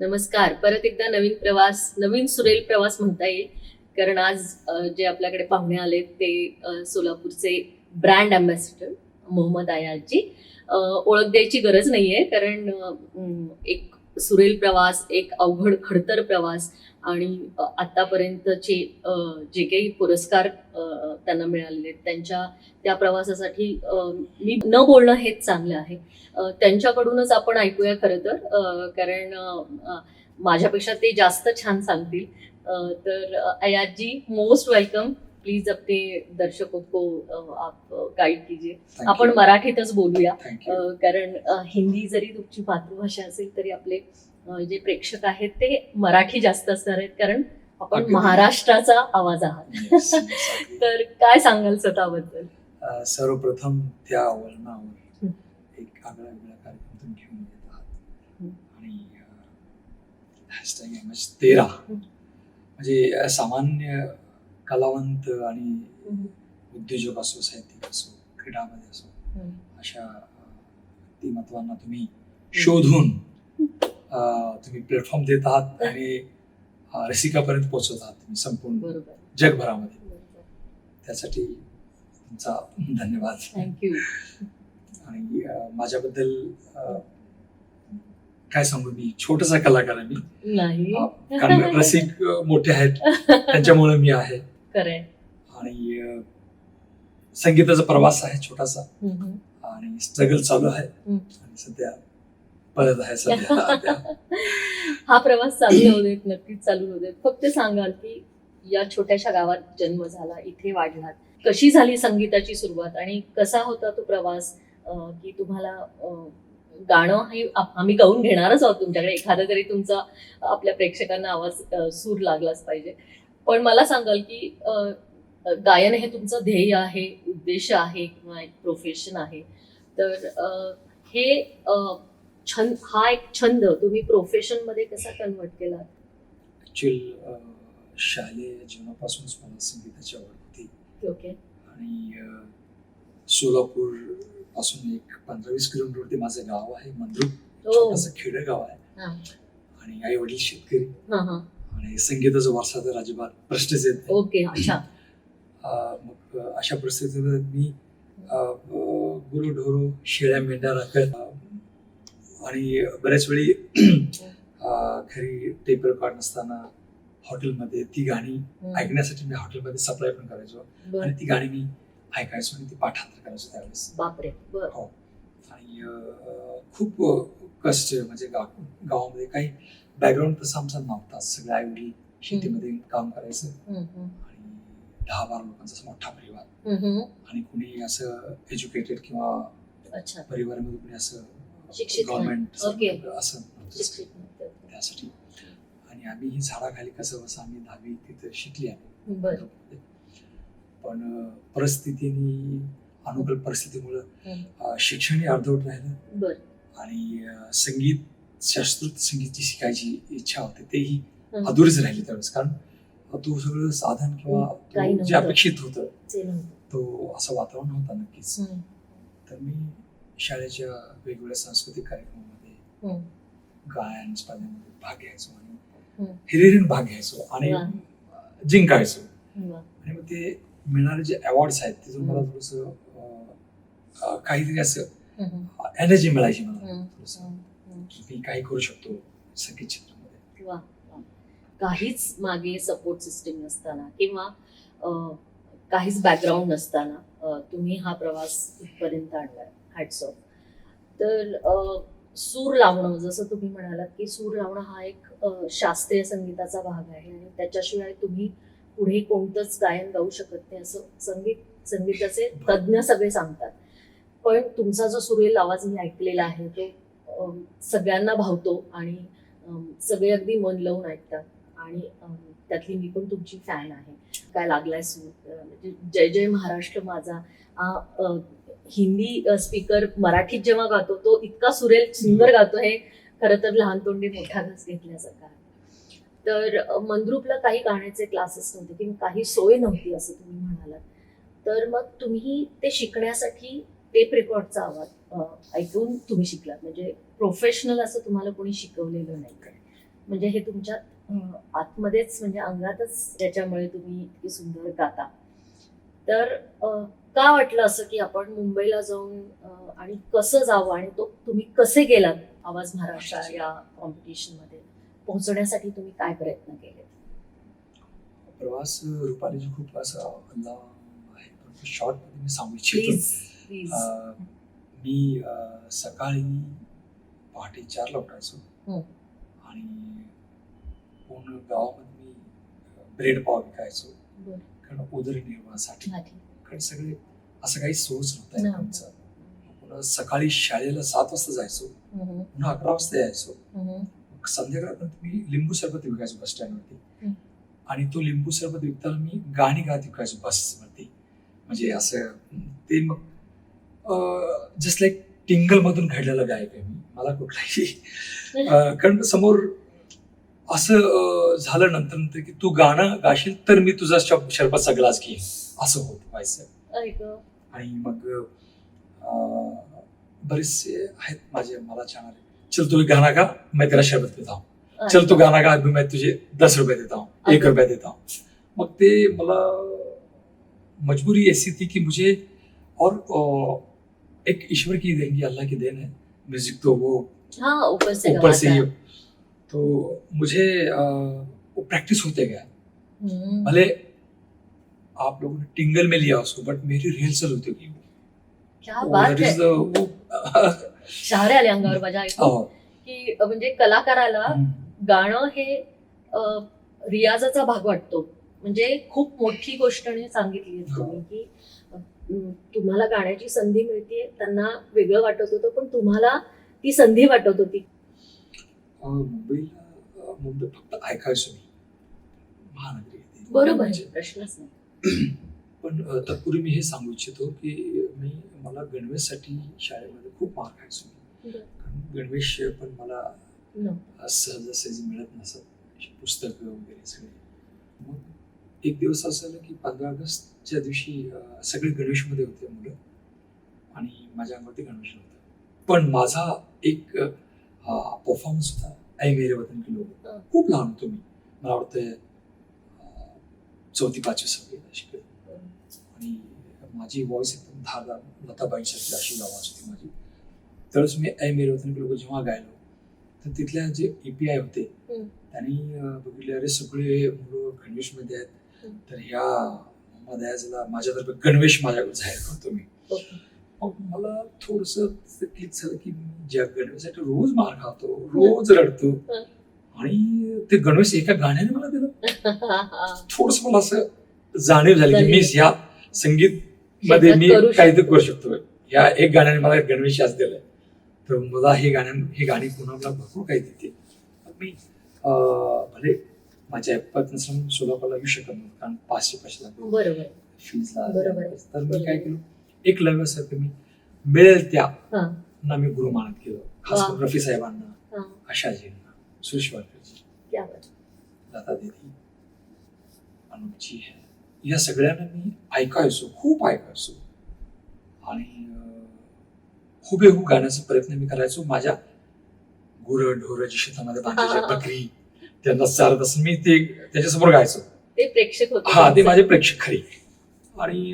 नमस्कार. परत एकदा नवीन प्रवास, नवीन सुरेल प्रवास म्हणता येईल. कारण आज जे आपल्याकडे पाहुणे आलेत ते सोलापूरचे ब्रँड अँबॅसेडर मोहम्मद अयाजजी. ओळख द्यायची गरज नाहीये कारण एक सुरेल प्रवास, एक अवघड खडतर प्रवास आणि आतापर्यंतचे जे काही पुरस्कार त्यांना मिळालेले आहेत त्यांच्या त्या प्रवासासाठी मी न बोलणं हेच चांगलं आहे. त्यांच्याकडूनच आपण ऐकूया खरं तर, कारण माझ्यापेक्षा ते जास्त छान सांगतील. तर अयाज जी, मोस्ट वेलकम. प्लीज अपने दर्शकों को आप गाईड कीजिए. आपण मराठीतच बोलूया, कारण हिंदी जरी तुमची मातृभाषा असेल तरी आपले जे प्रेक्षक आहेत ते मराठी जास्त असणार आहेत, कारण आपण महाराष्ट्राचा आवाज आहात. तर काय सांगाल स्वतःबद्दल? सर्वप्रथम त्या वळणावर एक आगळा वेगळा कार्यक्रम तुम्ही घेऊन येत आहात आणि #MS13 म्हणजे सामान्य कलावंत आणि उद्योजक असो, साहित्यिक असो, क्रीडामध्ये असो, अशा व्यक्तिमत्वांना तुम्ही शोधून तुम्ही प्लॅटफॉर्म देत आहात आणि रसिकापर्यंत पोहोचवत आहात तुम्ही संपूर्ण जगभरामध्ये. त्यासाठी तुमचा धन्यवाद. थँक्यू. आणि माझ्याबद्दल काय सांगू, मी छोटासा कलाकार आहे. मी नाही, कारण रसिक मोठे आहेत त्यांच्यामुळे मी आहे. खरंय. आणि संगीताचा प्रवास आहे छोटासा आणि स्ट्रगल चालू आहे आणि सध्या परत आहे सध्या. हा प्रवास चालू होऊ देत, नक्कीच चालू होऊ देत. फक्त सांगाल की या छोट्याशा गावात जन्म झाला, इथे वाढलात, कशी झाली संगीताची सुरुवात आणि कसा होता तो प्रवास? की तुम्हाला गाणं हे आम्ही गाऊन घेणारच आहोत तुमच्याकडे, एखादा तरी तुमचा आपल्या प्रेक्षकांना आवाज सूर लागलाच पाहिजे. पण मला सांगाल की गायन हे तुमचं ध्येय आहे, उद्देश आहे किंवा एक प्रोफेशन आहे. तर हे हा एक छंद तुम्ही प्रोफेशन मध्ये कसा कन्वर्ट केला? ऍक्च्युअली शालेय जीवनापासूनच मला संगीताची आवड होती. ओके. आणि सोलापूर पासून एक 15-20 किलोमीटरवरती माझं गाव आहे, मंद्रुप. छोटंसं खेडेगाव आहे आणि आई वडील शेतकरी आणि संगीताचा वारसा तर अजिबात प्रश्नच येत नाही. ओके. अच्छा. मग अशा परिस्थितीत मी गुरु ढोरू, शेळ्या मेंढ्या राखत आणि बऱ्याच वेळी घरी टेप रेकॉर्ड नसताना हॉटेलमध्ये ती गाणी ऐकण्यासाठी मी हॉटेलमध्ये सप्लाय पण करायचो आणि ती गाणी मी ऐकायचो आणि ती पाठांतर करायचो त्यावेळेस. बापरे. हो. आणि खूप कष्ट, म्हणजे गावामध्ये काही बॅकग्राऊंड तसं आमचा नव्हता. सगळे आई वडील शेतीमध्ये काम करायचं आणि 10-12 लोकांचा मोठा परिवार आणि कुणी असं एज्युकेटेड किंवा परिवारामध्ये कुणी असं गव्हर्नमेंट असं त्यासाठी. आणि आम्ही ही झाडाखाली कसं बसं आम्ही 10वी तिथे शिकली आहे. पण परिस्थितीने, अनुकूल परिस्थितीमुळे शिक्षण अर्धवट राहिलं आणि संगीत, शास्त्रोक्त संगीत जी शिकायची इच्छा होती तेही अधुरीच राहिली त्यावेळेस. कारण तो सगळं साधन किंवा जे अपेक्षित होतं तो असं वातावरण नव्हतं नक्कीच. तर मी शाळेच्या वेगवेगळ्या सांस्कृतिक कार्यक्रमामध्ये, गायन स्पर्धेमध्ये भाग घ्यायचो आणि हिरिरीने भाग घ्यायचो आणि जिंकायचो. आणि मग ते मिळणारे जे अवॉर्ड्स आहेत तिथून मला थोडस काहीतरी असं एनर्जी मिळायची मला, थोडस मी काही करू शकतो संगीत क्षेत्रामध्ये. काहीच मागे सपोर्ट सिस्टीम नसताना किंवा काहीच बॅकग्राऊंड नसताना तुम्ही हा प्रवास इथपर्यंत आणलाय. Hats off. तर सूर लावणं, जसं तुम्ही म्हणालात की सूर लावणं हा एक शास्त्रीय संगीताचा भाग आहे आणि त्याच्याशिवाय तुम्ही पुढे कोणतंच गायन गाऊ शकत नाही असं संगीताचे तज्ज्ञ सगळे सांगतात. पण तुमचा जो सुरेल आवाज मी ऐकलेला आहे तो सगळ्यांना भावतो आणि सगळे अगदी मन लावून ऐकतात आणि त्यातली मी पण तुमची फॅन आहे. काय लागलाय सूर, म्हणजे जय जय महाराष्ट्र माझा हिंदी स्पीकर मराठीत जेव्हा गातो तो इतका सुरेल सुंदर गातो, हे खरं तर लहान तोंडी मोठा घास घेतल्यासारखं आहे. तर मंद्रुपला काही गाण्याचे क्लासेस नव्हते किंवा काही सोय नव्हती असं तुम्ही म्हणालात. तर मग तुम्ही ते शिकण्यासाठी टेप रेकॉर्डचा आवाज ऐकून तुम्ही शिकलात, म्हणजे प्रोफेशनल असं तुम्हाला कोणी शिकवलेलं नाही. म्हणजे हे तुमच्या आतमध्येच म्हणजे अंगातच त्याच्यामुळे तुम्ही इतकी सुंदर गाता. तर का वाटलं असं की आपण मुंबईला जाऊन आणि कसं जावं आणि तो तुम्ही कसे गेलात आवाज महाराष्ट्र या कॉम्पिटिशन मध्ये पोहोचण्यासाठी तुम्ही काय प्रयत्न केले? प्रवास रुपालीजी खूप असा लांब आहे, पण शॉर्ट मध्ये मी सांगू इच्छितो. Please please. मी सकाळी पहाटे 4ला उठायचो हं. आणि पूर्ण गावामध्ये मी ब्रेड पाव विकायचो, बरं. कारण उदरनिर्वाहासाठी. हा, ठीक. कारण सगळे असं काही सोर्स नव्हता नव्हतं. इन्कमचा. पुन्हा सकाळी शाळेला 7 वाजता जायचो, हम्म, पुन्हा 11 वाजता यायचो. हम्म, मग संध्याकाळपर्यंत मी लिंबू सरबत विकायचो बस स्टँडवरती. हं. आणि तो लिंबू सरबत विकताना मी गाणी गात विकायचो बसवरती. म्हणजे असं ते मग जस्ट लाईक टिंगल मधून घडलेलं गायक आहे मी. मला कुठलाही कारण समोर असं झालं नंतर की तू गाणं गाशील तर मी तुझा शरबतचा ग्लास घेईन, असं होत व्हायचं. ऐक. आणि मग बरेचसे आहेत माझे मला चाहणारे, चल तू गाना गा मैं तेरा शरबत पिता हूँ, चल तू गाना गा अभी मैं तुझे 10 रुपए देता हूँ, 1 रुपया देता हूँ. मग ते मला मजबूरी ऐसी थी कि मुझे और एक ईश्वर की देन, अल्लाह की देन है, म्यूजिक तो वो हाँ ऊपर से ऊपर से ही, गवाता. तो मुझे वो प्रैक्टिस होते गया. हम्म. भले आप लोगों ने टिंगल में लिया उसको, बट मेरी रिहर्सल होती गई. क्या बात है. वो शहारे आले अंगावर माझ्या ऐकून की म्हणजे कलाकाराला गाणं हे रियाजाचा भाग वाटतो. म्हणजे खूप मोठी गोष्ट सांगितली तुम्ही की तुम्हाला गाण्याची संधी मिळते, त्यांना वेगळं वाटत होतं पण तुम्हाला ती संधी वाटत होती. मुंबई फक्त ऐकायचो मी, महानगरी आहे ती. बरोबर आहे, प्रश्नच नाही. पण तत्पूर्वी मी हे सांगू इच्छितो की मला गणवेशसाठी शाळेमध्ये खूप मार खायचो मी. कारण गणवेश पण मला सहजासहजी मिळत नसत, पुस्तकं वगैरे सगळे. मग एक दिवस असं झालं की 15 ऑगस्टच्या दिवशी सगळे गणवेशमध्ये होते मुलं आणि माझ्या अंगावरती गणवेश नव्हतं. पण माझा एक परफॉर्मन्स होता, ऐ मेरे वतन के लोग. खूप लहान होतो मी, मला वाटतं 4वी 5वी 6वी शिकत. आणि माझी व्हॉइस एकदम धारदार लताबाईंसारखी अशी आवाज होती माझी. त्यावेळेस मी ऐ मेरे वतन के लोग जेव्हा गायलो तर तिथल्या जे EPI होते त्यांनी बघितले, अरे सगळे मुलं गणवेशमध्ये आहेत, तर ह्या मोहम्मद अयाजला माझ्यातर्फे गणवेश माझ्याकडे जाहीर करतो मी. मग मला थोडस क्लिक झालं की ज्या गणवेशसाठी रोज मार खातो, रोज रडतो, आणि ते गणवेश एका गाण्याने मला दिलं. थोडस मला असं जाणीव झाली की मी ह्या संगीत मध्ये मी काहीतरी करू शकतो. या एक गाण्याने मला गणवेश आज दिलंय, तर मला हे गाणी पुन्हा मला भरपूर काही देते. मी भले माझ्या ऐपत नसल्यामुळे सोलापूरला येऊ शकत नव्हतं, कारण 500 बरोबर फीजला. तर मी बरोबर. काय केलं, एक लव्यासारखं मी मिळेल त्या ना मी गुरु मानत गेलो. खास करून रफी साहेबांना, आशाजींना, सुरेश वाडकरजी, लता दीदी, अनुपजी, या सगळ्यांना मी ऐकायचो, खूप ऐकायचो. आणि हुबेहूब गाण्याचा प्रयत्न मी करायचो. माझ्या गुरं ढोराची शेतामध्ये बांधायची बकरी त्यांना चालत असं मी ते त्याच्यासमोर गायचो. ते प्रेक्षक होते. हा, ते माझे प्रेक्षक खरे. आणि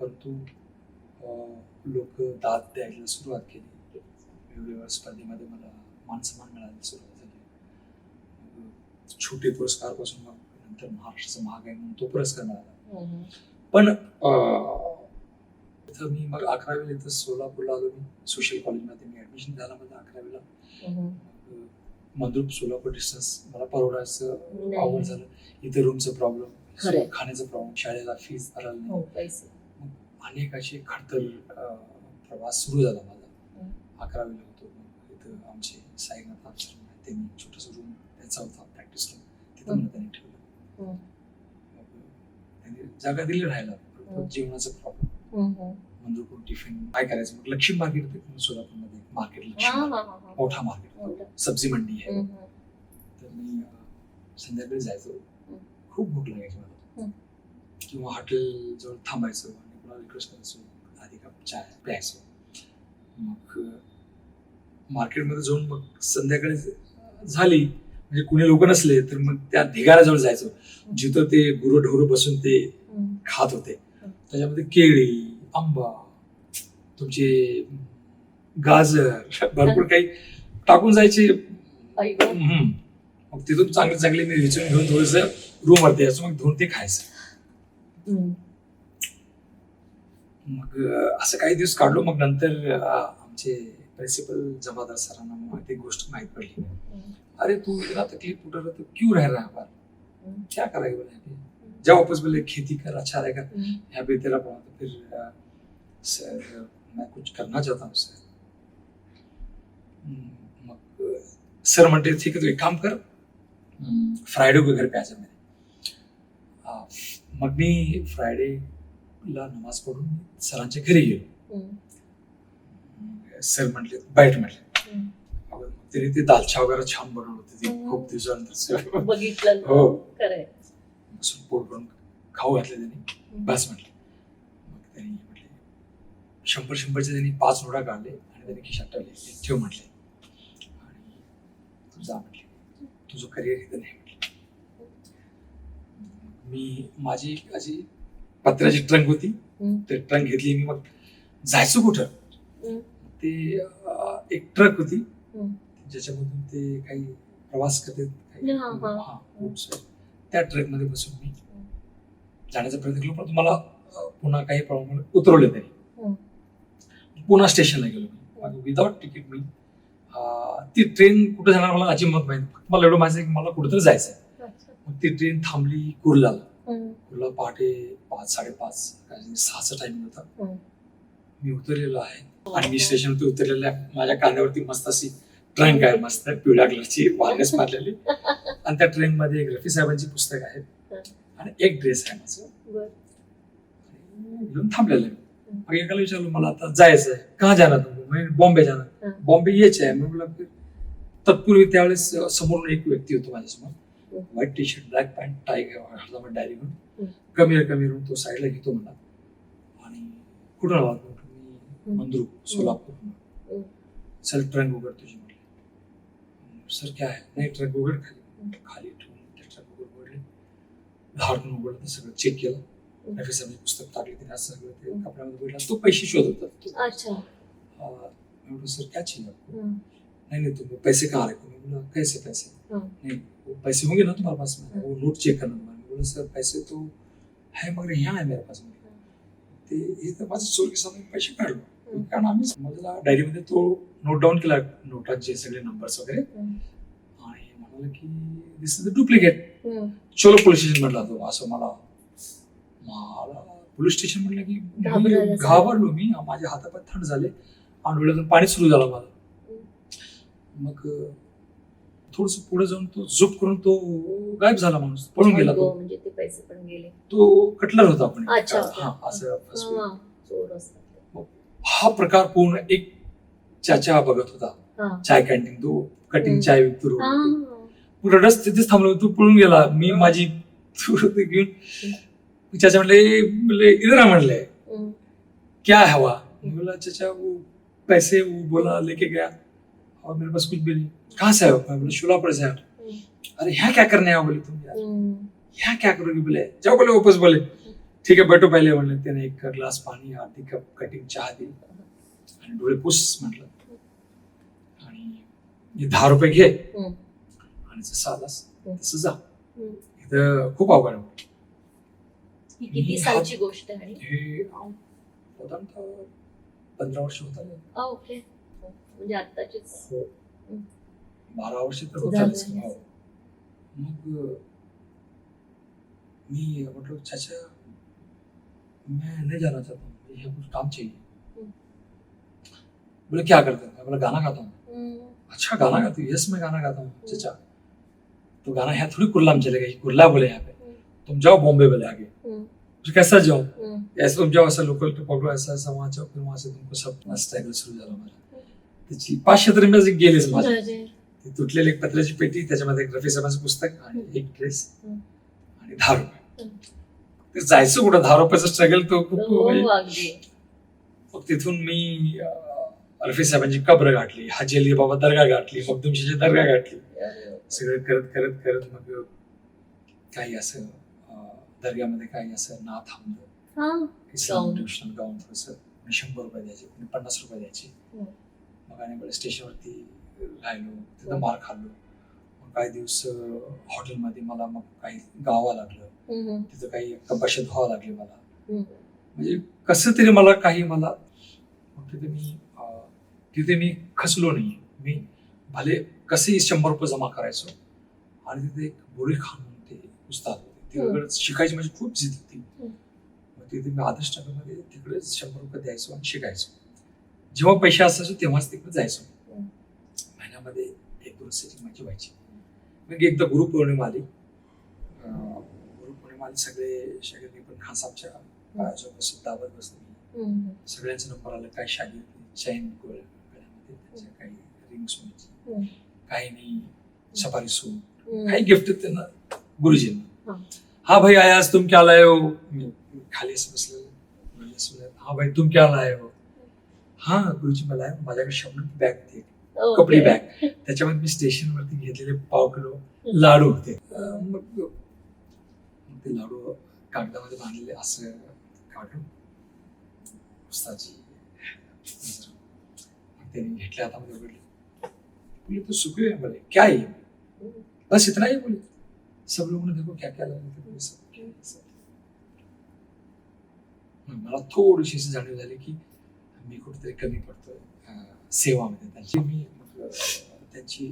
परंतु लोक दाद द्यायला सुरुवात केली. वेगवेगळ्या स्पर्धेमध्ये मला मानसन्मान मिळायला सुरुवात झाली. छोटे पुरस्कार पासून मग नंतर महाराष्ट्राचा महागाई म्हणून तो पुरस्कार मिळाला. पण मी मग 11वीला इथं सोलापूरला आलो. मी सोशल कॉलेजमध्ये मी ऍडमिशन झाला माझं 11वीला. मंद्रुप सोलापूर डिस्टन्स मला परवडायचं आवड झालं. इथे रूमचं प्रॉब्लेम, खाण्याचा प्रॉब्लेम, शाळेला फीज भरायला नाही. अनेक असे खडतर प्रवास सुरू झाला माझा. 11वीला होतो. इथं आमचे साईनाथ आमचे त्यांनी छोटस रूम त्यांचा होता, प्रॅक्टिस रूम, तिथं मला त्यांनी ठेवलं. त्यांनी जागा दिली राहायला. जेवणाचा प्रॉब्लेम, मंद्रुपूर टिफिन काय करायचं. मग लक्ष्मी मार्केट होते सोलापूरमध्ये, मार्केट लक्ष्मी मोठा मार्केट, सब्जी मंडी आहे. तर मी संध्याकाळी जायचो, खूप भूक लागायची मला, किंवा हॉटेल जवळ थांबायचो आणि कोणाला रिक्वेस्ट करायचो, आधी कप चाय प्यायचो. मग मार्केटमध्ये जाऊन मग संध्याकाळी झाली म्हणजे कुणी लोक नसले तर मग त्या ढिगाऱ्याजवळ जायचो जिथं ते गुरंढोरं बसून ते खात होते. त्याच्यामध्ये केळी, आंबा, तुमचे गाजर, भरपूर काही टाकून जायचे. आई गं. मग तिथून चांगले चांगले मी विचारून घेऊन थोडस रूम वरती यायचो, मग धुवून ते खायचं. मग असं काही दिवस काढलो. मग नंतर आमचे प्रिंसिपल जमादार सरांना मग एक गोष्ट माहित पडली. अरे तू इतना तकलीफ उठा रहा तो क्यों रह रहा है बाहर, क्या करेगा बोले, जा वापस बोले खेती कर, अच्छा रहेगा यहाँ पे तेरा पड़ा. तो फिर सर मैं कुछ करना चाहता हूँ सर. मग सर म्हणते ठीक आहे तू एक काम कर, फ्रायडे को घर पे आ जा मेरे. मग मी फ्रायडेला नमाज पढून सरांच्या घरी गेलो. सर म्हटले बैठ म्हटले. तरी ते दालचा वगैरे छान बनवलं होते ते खूप दिवसानंतर बघितलं. हो खरंय. बसून पोट भरून खाऊ घातले त्यांनी. बस म्हटले. मग त्यांनी म्हटले 100-100चे त्यांनी 5 नोटा काढले आणि त्यांनी खिशात टाकले. ठेव म्हटले आणि तू जा म्हटले, तुझं करिअर इथं नाही म्हटले. मी माझी अशी पत्र्याची ट्रंक होती, ते ट्रंक घेतली मी. मग जायचं कुठं, ते एक ट्रक होती ज्याच्यामधून ते काही प्रवास करतात त्या ट्रक मध्ये बसून मी जाण्याचा प्रयत्न केला. पण मला पुन्हा काही प्रॉब्लेम उतरवले त्यांनी. पुन्हा स्टेशनला गेलो मी विदाउट तिकीट. मी ती ट्रेन कुठे जाणार मला अजिबात माहिती. मला एवढं माहिती आहे की मला कुठेतरी जायचंय. मग ती ट्रेन थांबली कुर्लाला. कुर्ला पहाटे 5-5:30 6चा टाइमिंग होता. मी उतरलेलो आहे आणि मी स्टेशनवरती उतरलेल्या माझ्या कांद्यावरती मस्त अशी ट्रंक आहे, मस्त पिवळ्या कलरची वारनेस मारलेली. आणि त्या ट्रेन मध्ये एक रफी साहेबांची पुस्तक आहेत आणि एक ड्रेस आहे माझं. घेऊन थांबलेलं आहे. मग एकाला विचारलं मला आता जायचं आहे, का जाणार तुम्ही, बॉम्बे जाणार. बॉम्बे यायचे आहे. मी म्हटलं तत्पूर्वी त्यावेळेस समोरून एक व्यक्ती होतो माझ्यासमोर, white T shirt black pant tie हातामध्ये डायरी घेऊन कमी तो साईडला घेतो मला. आणि कुठं आला मी, मंद्रुप सोलापूर. सर ट्रंक उघड तुझी म्हटले. सर क्या है, नाही ट्रंक उघड. खाली ठेवून ट्रंक उघडले, धाडून उघडलं तर सगळं चेक केलं. रफी साहेबांची पुस्तक टाकली त्याने, असं सगळं ते कपड्यामध्ये भेटला. तो पैसे शोधत होता. अच्छा. सर क्या चाहिए आपको, नहीं तुम पैसे कहाँ रखे. बोला कैसे पैसे, नहीं वो पैसे होंगे ना तुम्हारे पास में, वो नोट चेक करना तुम्हारे. बोला सर पैसे तो है मगर यहाँ है मेरे पास में. ते हे तर माझं चोर की समोर पैसे काढलो. कारण आम्ही माझ्या डायरीमध्ये तो नोट डाऊन केला नोटांचे सगळे नंबर्स वगैरे. आणि म्हणाला की दिस इज द डुप्लिकेट. चलो पोलीस स्टेशन म्हटला तो. असं मला पोलीस स्टेशन म्हटलं की घाबरलो मी. माझे हातापाय थंड झाले आणि डोळ्यातून पाणी सुरू झालं मला. मग थोडस पुढे जाऊन तो झोप करून तो गायब झाला, माणूस पळून गेला. तो म्हणजे ते पैसे पण गेले. तो कटलर होता पण. हा प्रकार पूर्ण एक चाचा बघत होता, चाय कॅन्टीन. तो कटिंग चाय विकतो. रडस तिथेच थांबलो. तो पळून गेला. मी माझी घेऊन चाचा म्हणले इधर आ म्हणले क्या है हुआ. बोला चाचा वो पैसे वो बोला लेके गया और मेरे पास कुछ भी नहीं. कहाँ से आयो. मैं बोला शोलापुर से आया. अरे यहाँ क्या करने आया बोले तुम यार, यहाँ क्या करोगे बोले, जाओ बोले वापस. बोले ठीक है बैठो पहिले म्हणले. त्याने एक ग्लास पाणी, अर्धी कप कटिंग चहा दिली आणि डोळे पुस म्हटलं आणि 10 रुपये घे आणि जसं आलास तसं जा. इथं खूप अवघड आहे. किती सालची गोष्ट आहे. हे साधारणतः 15 वर्ष होत आले. ओके. म्हणजे आत्ताचीच 12 वर्ष तर होत आले. मग मी म्हटलं चाचा मैं नहीं जाना चाहता हूँ, मुझे कुछ काम चाहिए. बोले क्या करते हो. बोला गाना गाता हूँ. अच्छा गाना गाती हूँ. यस मैं गाना गाता हूँ चाचा. तो गाना यहाँ थोड़ी कुर्ला में चलेगा, कुर्ला बोले यहाँ पे. तुम जाओ बॉम्बे बोले आगे. कैसा जाओ, ऐसा तुम जाओ, ऐसा लोकल पकडो, ऐसा ऐसा वहां जाओ. फिर वहां से तुमको सब स्ट्रगल सुरू झाला मला. त्याची 500 तरी मी गेलेच माझे. ती तुटलेली एक पत्र्याची पेटी, त्याच्यामध्ये एक रफी साहेबांचं पुस्तक आणि एक ड्रेस आणि 10 रुपये. ते जायचं कुठं, 10 रुपयाचं स्ट्रगल तो खूप. मग तिथून मी रफी साहेबांची कब्र गाठली, हाजी अली बाबा दर्गा गाठली, मखदूमशाची दर्गा गाठली. सगळं करत करत करत मग काही असं दर्ग्यामध्ये काही असं ना थांबलं. हा. इस्लाम गाऊन. डिव्हिजनल गाऊन थोडंसं 100 रुपये द्यायचे, कोणी 50 रुपये द्यायचे. मग आणि स्टेशनवरती राहिलो, तिथं मार खाल्लो. मग काही दिवस हॉटेलमध्ये मला मग काही गावा लागलं, तिथं काही कपाशी धुवा लागली मला. म्हणजे कसं तरी मला मग तिथे मी खचलो नाही. मी भले कसेही 100 रुपये जमा करायचो. आणि तिथे एक बुरी खान म्हणून ते उस्ताद होते, तिकडे शिकायची माझी खूप जिद होती. मग तिथे मी आदर्श नगरमध्ये तिकडे 100 रुपये द्यायचो आणि शिकायचो. जेव्हा पैसे असायचो तेव्हाच तिकडे जायचो. महिन्यामध्ये 1-2 सेटिंग माझी व्हायची. मग एकदा गुरुपौर्णिमा आली. सगळे शागिर्द पण खास आमच्या दावत बसले. सगळ्यांचा नंबर आला. काही शागिर्द चैन गळ्यामध्ये, त्यांच्या काही रिंग्स होण्याची, काही नाही सफारी सूट, काही गिफ्ट त्यांना गुरुजींना. हा भाई आया आज तुम क्या लाए हो. मी खाली असं बसलेलं. हा भाई तुम क्या लाए हो. हा गुरुजी मला माझ्याकडे शब्द बॅग होती, कपडे बॅग. त्याच्यामध्ये मी स्टेशनवरती घेतलेले 1/2 किलो लाडू होते. मग ते लाडू कागदामध्ये बांधलेले असं काढून उस्तादजी त्यांनी घेतले हातामध्ये, उघडले. बोले तो सुखी है. बोले क्या है. बस इतना ही. बोले सब लोगों ने देखो क्या क्या लाया. मला थोडीशी जाणीव झाली की मी कुठेतरी कमी पडतोय सेवामध्ये त्यांची. त्यांची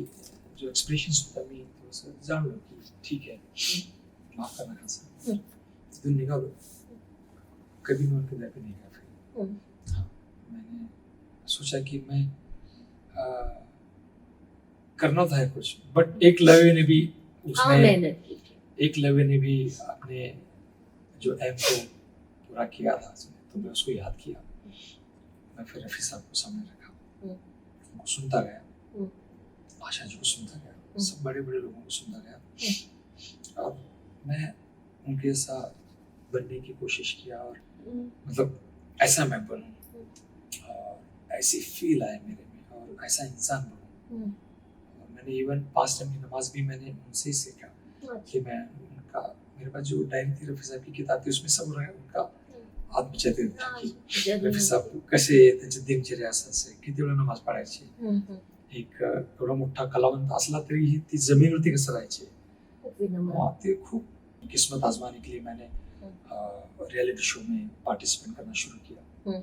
जो एक्सप्रेशन होता मी थोडंसं जाणलो की ठीक आहे, माफ करना खासा. तिथून निघालो. कभी नहीं नहीं गया. हाँ, मैंने सोचा कि मैं करना था कुछ, बट एकलव्य ने भी अपने जो एम को पूरा किया था, तो मैं उसको याद किया. मैं फिर रफी साहब को सामने रखा, उनको सुनता गया, आशा जी को सुनता गया, सब बड़े बड़े लोगों को सुनता गया. और मैं उनके साथ बनने की कोशिश किया. और मतलब ऐसा मैं बनूं, और ऐसी फील आए मेरे में, और ऐसा इंसान बनूं. और मैंने इवन 5 टाइम की नमाज भी मैंने उनसे ही सीखा कि मैं उनका, मेरे पास जो डायरी थी रफी साहब की किताब थी, उसमें सब उनका आत्मचरित्र था की रफी साहब कसे त्यांचे दिनचर्या असायचे, किती वेळा नमाज पढायचे. एक एवढा मोठा कलावंत असला तरी ती जमिनीवरती कसं राहायचे. ते खूप किस्मत आजमाने के लिए मैंने रियलिटी शो में पार्टिसिपेट करना शुरू किया.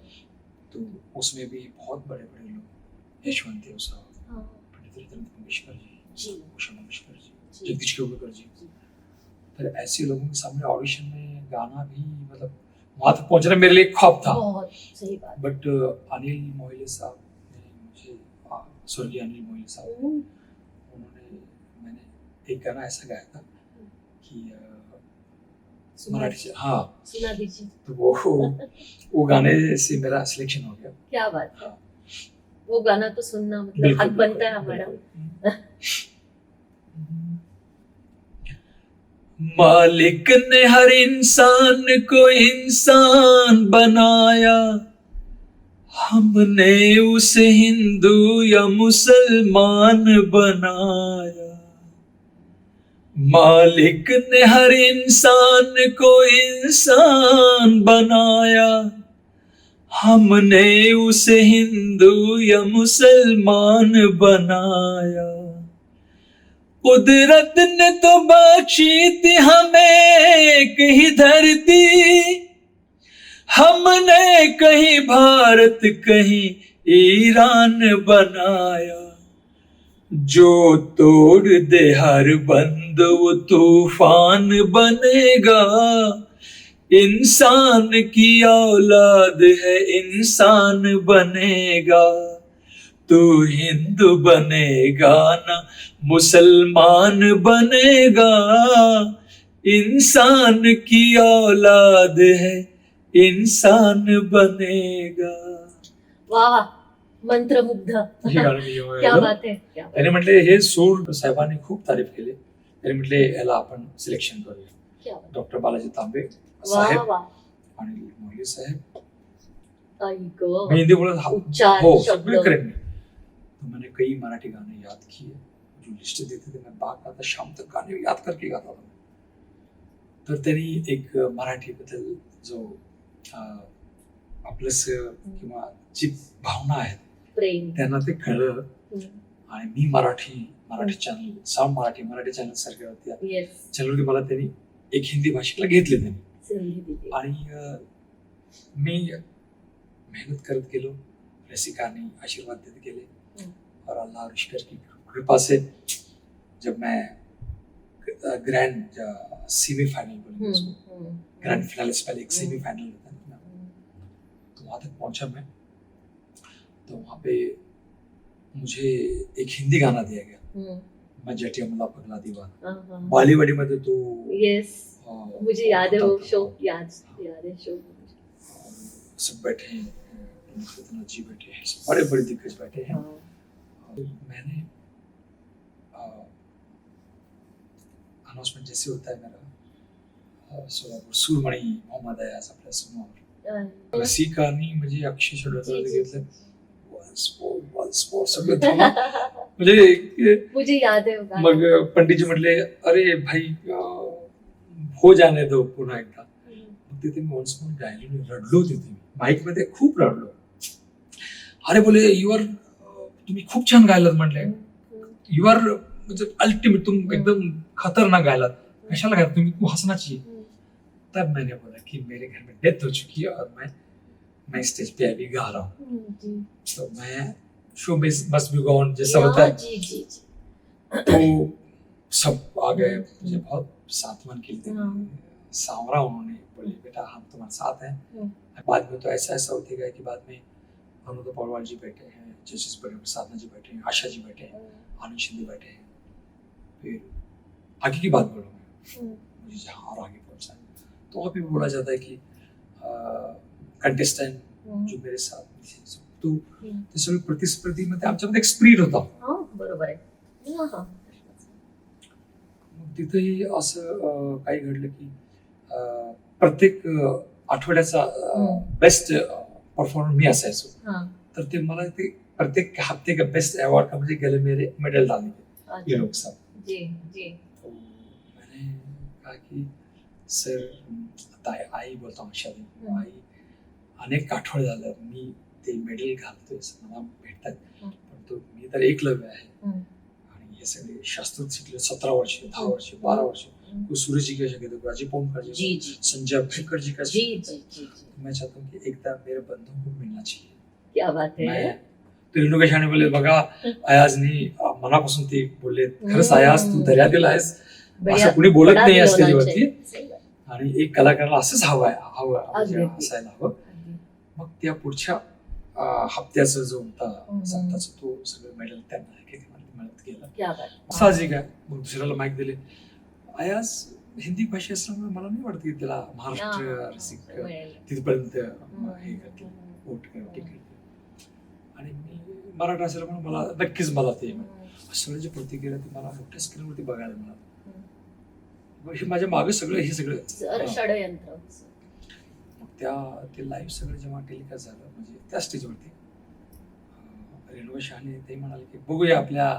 तो उसमें भी बहुत बड़े बड़े लोग, यशवंत साहब, पंडित रतन मंगेशकर जी, उषा मंगेशकर जी, जगदीश केवलकर जी. फिर ऐसे लोगों के सामने ऑडिशन में गाना भी, मतलब वहां तक पहुंचना मेरे लिए ख्वाब था. सही बात. बट अनिल मोहिले साहब ने मुझे, स्वर्गीय अनिल मोहिले साहब, मैंने एक गाना ऐसा गाया था कि मराठी, हाँ सुना दीजिए. तो वो गाने से मेरा सिलेक्शन हो गया. क्या बात है. वो गाना तो सुनना मतलब हक बनता है हमारा. मालिक ने हर इंसान को इंसान बनाया, हमने उसे हिंदू या मुसलमान बनाया. मालिक ने हर इंसान को इंसान बनाया, हमने उसे हिंदू या मुसलमान बनाया. कुदरत ने तो बख्शी थी हमें एक ही धरती, हमने कहीं भारत कहीं ईरान बनाया. जो तोड़ दे हर बंद वो तूफान बनेगा, इंसान की औलाद है इंसान बनेगा. तू हिंदू बनेगा ना मुसलमान बनेगा, इंसान की औलाद है इंसान बनेगा. वाह, मंत्रमुग्ध. क्या बात आहे. त्याने म्हटले हे सूर साहेबांनी खूप तारीफ केली. त्याने म्हटले याला आपण सिलेक्शन करूया. डॉक्टर बालाजी तांबे साहेब, अनिल मोहिले साहेब, आई गं. मैं हिंदी बोला था उच्चार, हो शब्द. सब करेक्ट नहीं। तो मैंने कई मराठी गाने याद किए, जो लिस्ट देते थे मैं बाग आता शाम तक गाणे याद करके गाता था. तर त्यांनी एक मराठीबद्दल जो आपलंस किंवा जी भावना आहेत प्रेम. त्यांना ते कळलं. हम्म. आणि मी Marathi channel sound Marathi channel सारख्या होत्या येस. चॅनलवरती मला त्यांनी एक हिंदी भाषेला घेतले त्यांनी. संधी दिली. आणि मी मेहनत करत गेलो, रसिकांनी आशीर्वाद देत गेले. और अल्लाह और ईश्वर की कृपा से जब मैं ग्रैंड सेमीफाइनल बोलेंगे उसको, ग्रैंड फिनाले से पहले एक सेमीफाइनल होता है ना, तो वहां तक पहुंचा मैं. तो वहां पे मुझे एक हिंदी गाना दिया गया, मैं जटिया मुला पगला दीवाना. बॉलीवुड मध्ये तो येस. मुझे याद है वो शो. याद है शो. सब बैठे हैं, मुख्तार जी बैठे हैं, बड़े बड़े दिग्गज बैठे हैं. तो मैंने अनाउंसमेंट जैसे होता है मेरा सोलापूर सूरमणी मोहम्मद अयाज आपल्या समोर, रसिकांनी म्हणजे अक्षरशः डोळ्यात घेतलं. वन्स मोर सगळं थांबा. म्हणजे मुझे याद है वो गाना. मग पंडितजी म्हटले अरे भाई हो जाने दो पुन्हा एकदा. मग तिथे मी वन्स मोर गायलो नाही, रडलो तिथे माईक मध्ये खूप रडलो. अरे बोले तुम्ही खूप छान गायलात म्हटले, यू आर म्हणजे अल्टिमेट, तुम एकदम खतरनाक गायलात, कशाला गायलात तुम्ही, तू हंसना चाहिए. तब मैंने बोला कि मेरे घर में डेथ हो चुकी है और मैं स्टेज पे अभी गा रहा हूँ, तो मैं show must be go on जैसा होता है. जी जी जी. तो सब आ गए, मुझे बहुत सांत्वन के लिए सांवरा उन्होंने, बोले बेटा हम तुम्हारे साथ हैं. बाद में तो ऐसा होते गया कि बाद में अनुराधा पौडवाल जी बैठे हैं, जजेस बैठे हैं, साधना जी बैठे हैं, आशा जी बैठे हैं, आनंद शिंदे बैठे हैं. फिर आगे की बात बोलूँ मैं, मुझे जहाँ और आगे पहुंचा तो वहाँ पे बोला जाता है कि कंटेस्टंट जो मेरे साथ थे तो ते सगळे प्रतिस्पर्धीमध्ये आमच्यामध्ये एक स्पिरिट होता. बरोबर आहे. मग तिथेही असं काही घडलं की प्रत्येक आठवड्याचा बेस्ट परफॉर्मर मी असायचो. तर ते मला ते प्रत्येक हफ्ते का बेस्ट अवार्ड का मुझे गले मेरे मेडल डालने के ये लोग सब. जी जी. तो मैंने कहा कि सर आता आई बोलतो आशादी, आई अनेक आठवडे झालं मी ते मेडल घालतोय, मला भेटतात, पण तो मी तर एकलव्य आहे. आणि हे सगळे शास्त्र शिकले 17 वर्ष, 10 वर्ष, 12 वर्ष. तो सूरज जी का जगह तो राजीव पोमकर जी, संजय अभ्यंकर जी का. जी जी जी. मैं चाहता हूँ कि एकदम मेरे बंधुओं को मिलना चाहिए. क्या बात है. तो रेणुका बोले बघा अयाजनी मनापासून ते बोलले, खरंच अयाज तू दर्यातील आहेस, असं कुणी बोलत नाही या स्टेजवरती. आणि एक कलाकाराला असंच हवं असायला हवं. मग त्या पुढच्या हप्त्याचा जो होता सप्ताहाचा तो सगळं मेडल त्यांना मिळत गेलं. साहजिक आहे. मग दुसऱ्याला माईक दिले. अयाज हिंदी भाषा असल्यामुळे मला नाही वाटत की त्याला महाराष्ट्र रसिक तिथपर्यंत हे करतील, वोट करतील. आणि मी मराठा असल्यामुळे मला नक्कीच मला ते सगळं जे प्रतिक्रिया ती मला मोठ्या स्क्रीनवरती बघायला मिळालं. हे माझ्या मागे सगळं हे सगळं षडयंत्र. ते लाईव्ह सगळं जेव्हा टेलिकास्ट झालं म्हणजे त्या स्टेजवरती रेणुका शहाणे ते म्हणाले की बघूया आपल्या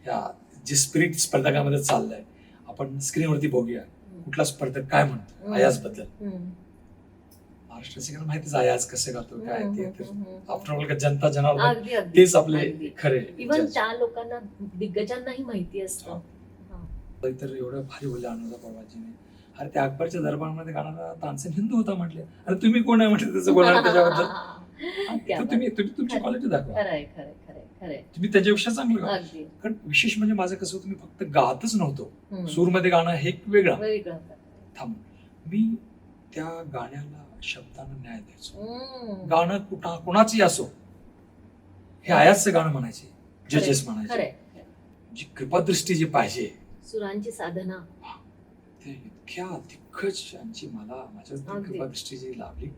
या जे स्पिरिट स्पर्धकामध्ये चाललंय, आपण स्क्रीनवरती बघूया कुठला स्पर्धक काय म्हणतो अयाज बद्दल. महाराष्ट्र रसिकांना माहितीच अयाज कसं गातो काय ते, आफ्टर ऑल का जनता जनार्दन तेच आपले खरे. इव्हन त्या लोकांना दिग्गजांनाही माहिती असतं. तर एवढं भारी बोलले अनुराधा पौडवालजीने, अरे त्या अकबरच्या दरबारमध्ये गाणारा तानसेन हिंदू होता म्हटले. अरे तुम्ही कोण आहे म्हटलं त्याचं बोलणार त्याच्याबद्दल. तुम्ही तुमची क्वालिटी दाखवा, तुम्ही त्याच्यापेक्षा चांगलं गा. कारण विशेष म्हणजे माझं कसं होतं, मी फक्त गातच नव्हतो, सूरमध्ये गाणं हे एक वेगळं थांब. मी त्या गाण्याला शब्दांना न्याय द्यायचो. गाणं कोणाचंही असो, हे आयाजचं गाणं म्हणायचे, जजेस म्हणायचे, जी कृपादृष्टी जी पाहिजे, सुरांची साधना, ते इतक्या दिग्गजांची मला माझ्या कृपादृष्टी जी लाभली.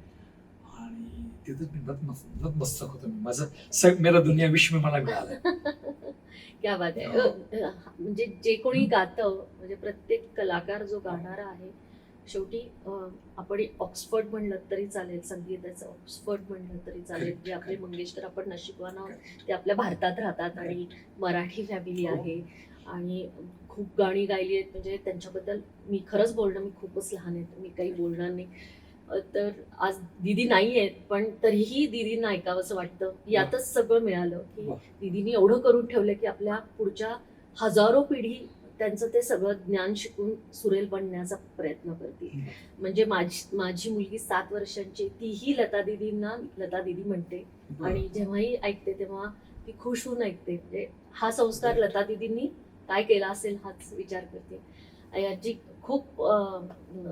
आणि तिथंच मी नतमस्तक होतो. मी माझं मेरा दुनिया विश्व मला मिळालं. क्या बात आहे. म्हणजे जे कोणी गातं, म्हणजे प्रत्येक कलाकार जो गाणारा आहे शेवटी आपण ऑक्सफर्ड म्हणलं तरी चालेल, संगीताचं ऑक्सफर्ड म्हणलं तरी चालेल. Correct, जे आपले correct. मंगेशकर आपण नशिबवान आहोत, Correct. ते आपल्या भारतात राहतात आणि मराठी फॅमिली हो. आहे आणि खूप गाणी गायली आहेत. म्हणजे त्यांच्याबद्दल मी खरंच बोलणं, मी खूपच लहान आहे, तर मी काही बोलणार नाही. तर आज दीदी नाही आहेत, पण तरीही दीदींना ऐकावंसं वाटतं. यातच सगळं मिळालं की वा. दीदींनी एवढं करून ठेवलं की आपल्या पुढच्या हजारो पिढी त्यांचं ते सगळं ज्ञान शिकून सुरेल बनण्याचा प्रयत्न करतील. म्हणजे माझी मुलगी 7 वर्षांची, तीही लता दीदी म्हणते आणि जेव्हाही ऐकते तेव्हा ती खुश होऊन ऐकते. म्हणजे हा संस्कार लता दीदींनी काय केला असेल हाच विचार करते. याची खूप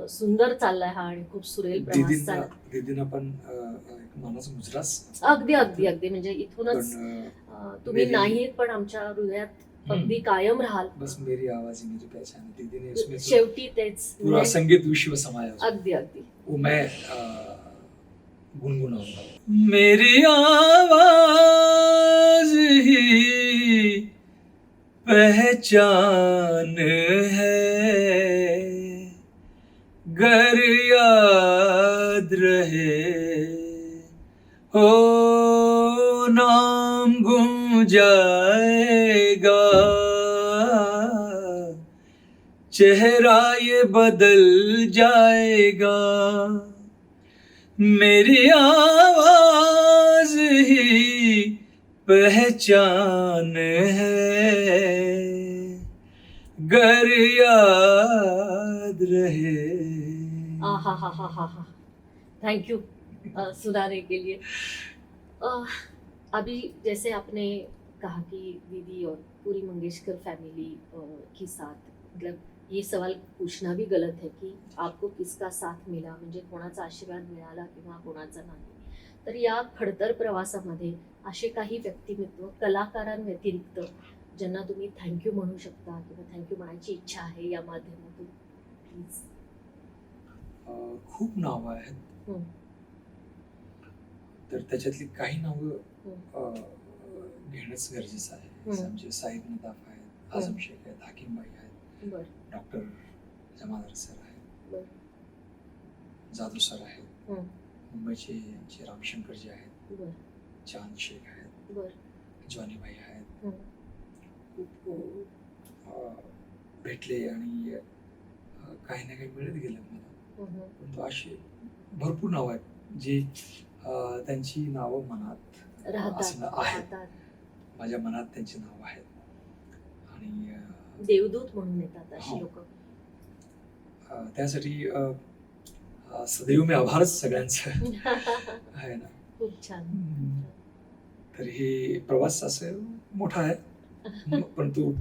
सुंदर चाललाय हा आणि खूप सुरेल प्रवास चालला. दीदींना पण एक मानाचा मुजराच अगदी अगदी अगदी म्हणजे इथूनच तुम्ही नाहीत पण आमच्या हृदयात अगदी कायम राहाल. बस मेरी आवाज ही मेरी पहचान है. दीदी ने उसमें तो शेवटी तेच पूरा संगीत विश्व समाया उसमें. अगदी अगदी. वो मैं गुनगुनाऊंगा. मेरी आवाज ही पहचान है, गर याद रहे हो नाम गूंज जाएगा, चेहरा ये बदल जाएगा. मेरी आवाज ही पहचान है, गर याद रहे. आहा. थैंक यू सुनाने के लिए. अभी जैसे आपने कहा कि दीदी और पूरी मंगेशकर फैमिली के साथ, मतलब ये सवाल पूछना भी गलत है की आपको किसका साथ मिला, म्हणजे कोणाचा आशीर्वाद मिळाला किंवा कोणाचा नाही. तर या खडतर प्रवासामध्ये असे काही व्यक्तिमत्व कलाकारांव्यतिरिक्त ज्यांना तुम्ही थँक्यू म्हणू शकता किंवा थँक्यू म्हणायची इच्छा आहे या माध्यमातून, प्लीज. खूप नावं आहेत. तर त्याच्यातली काही नावं घेणंच गरजेचं आहे. म्हणजे साईद नदाफ आहेत, आझम शेख आहेत, हाकीमबाई आहेत, डॉक्टर जमादार सर आहेत, जादू सर आहेत, मुंबईचे आमचे रामशंकरजी आहेत, चांद शेख आहेत, जॉनीबाई आहेत. खूप भेटले आणि काही ना काही मिळत गेलं मला. पण अशी भरपूर नावं आहेत जी त्यांची नावं मनात असणं आहेत. माझ्या मनात त्यांची नावं आहेत आणि देवदूत म्हणून येतात अशी लोक. त्यासाठी सदैव मी आभारच सगळ्यांचं आहे ना. खूप छान. तर हे प्रवास असं मोठा आहे, परंतु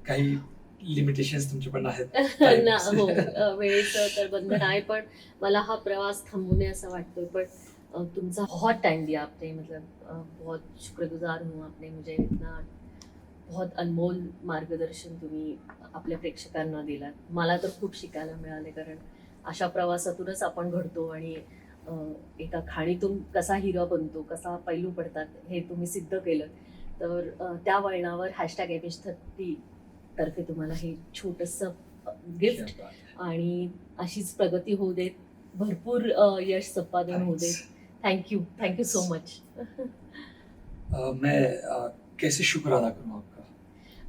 काही लिमिटेशन्स तुमचे पण आहेत. हो, वेळेचं तर बंधन आहे, पण मला हा प्रवास थांबू नये असं वाटतोय. पण तुमचा बहुत टाइम दिया आपने, मतलब बहुत शुक्रगुजार हूँ. आपने मुझे इतना बहुत अनमोल मार्गदर्शन तुम्ही आपल्या प्रेक्षकांना दिलात. मला तर खूप शिकायला मिळाले, कारण अशा प्रवासातूनच आपण घडतो आणि एका खाणीतून कसा हिरा बनतो, कसा पैलू पडतात हे तुम्ही सिद्ध केलं. तर त्या वळणावर #MH30 तर्फे तुम्हाला हे छोटंसं गिफ्ट आणि अशीच प्रगती होऊ देत, भरपूर यश संपादन होऊ देत. Thank you so much. मैं कैसे शुक्र अदा करूं आपका.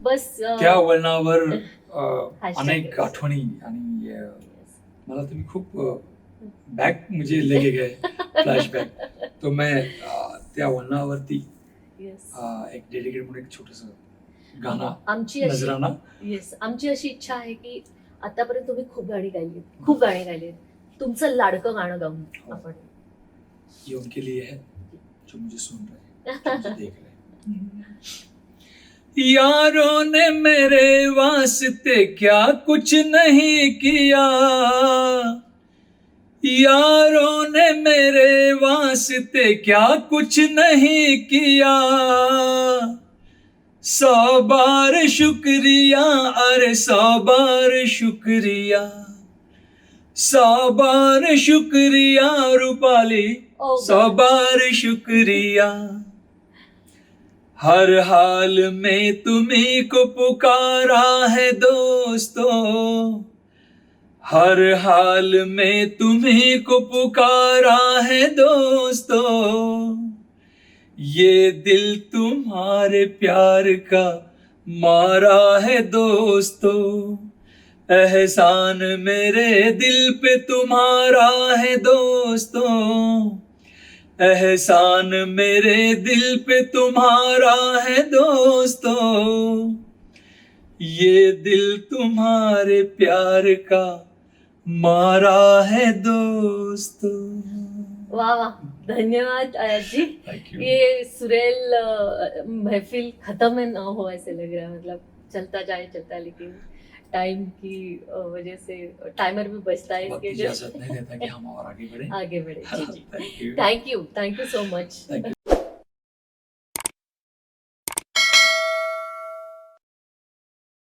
बस त्या वळणावर अनेक आठवणी आणि मला तुम्ही खूप बॅक मुझे लेके गए, फ्लॅशबॅक. तो मैं त्या वळणावरती एक डेडिकेट म्हणून एक छोटंसं गाणं, नजराना. आमची अशी इच्छा आहे की आतापर्यंत तुम्ही खूप गाणी गायलीत, तुमचं लाडकं गाणं गाऊन आपण. ये उनके लिए है जो मुझे सुन रहे हैं, जो मुझे देख रहे हैं. यारों ने मेरे वास्ते क्या कुछ नहीं किया, यारों ने मेरे वास्ते क्या कुछ नहीं किया, 100 बार शुक्रिया, अरे 100 बार शुक्रिया, 100 बार शुक्रिया रूपाली, 100 बार शुक्रिया. हर हाल में तुम्ही को पुकारा है दोस्तों, हर हाल में तुम्ही को पुकारा है दोस्तों, ये दिल तुम्हारे प्यार का मारा है दोस्तों, एहसान मेरे दिल पे तुम्हारा है दोस्तों, एहसान मेरे दिल पे तुम्हारा है दोस्तों, ये दिल तुम्हारे प्यार का मारा है दोस्तों. वाह वाह, धन्यवाद अयाजी. Thank you. ये सुरेल महफिल खत्म है ना हो ऐसे लग रहा है. मतलब चलता जाए चलता, लेकिन टाइम की वजह से टाइमर भी बजता है वक्त इसके इजाजत नहीं देता कि हम और आगे बढ़े. आगे बढ़े. जी जी, thank you. Thank you so much. Thank you.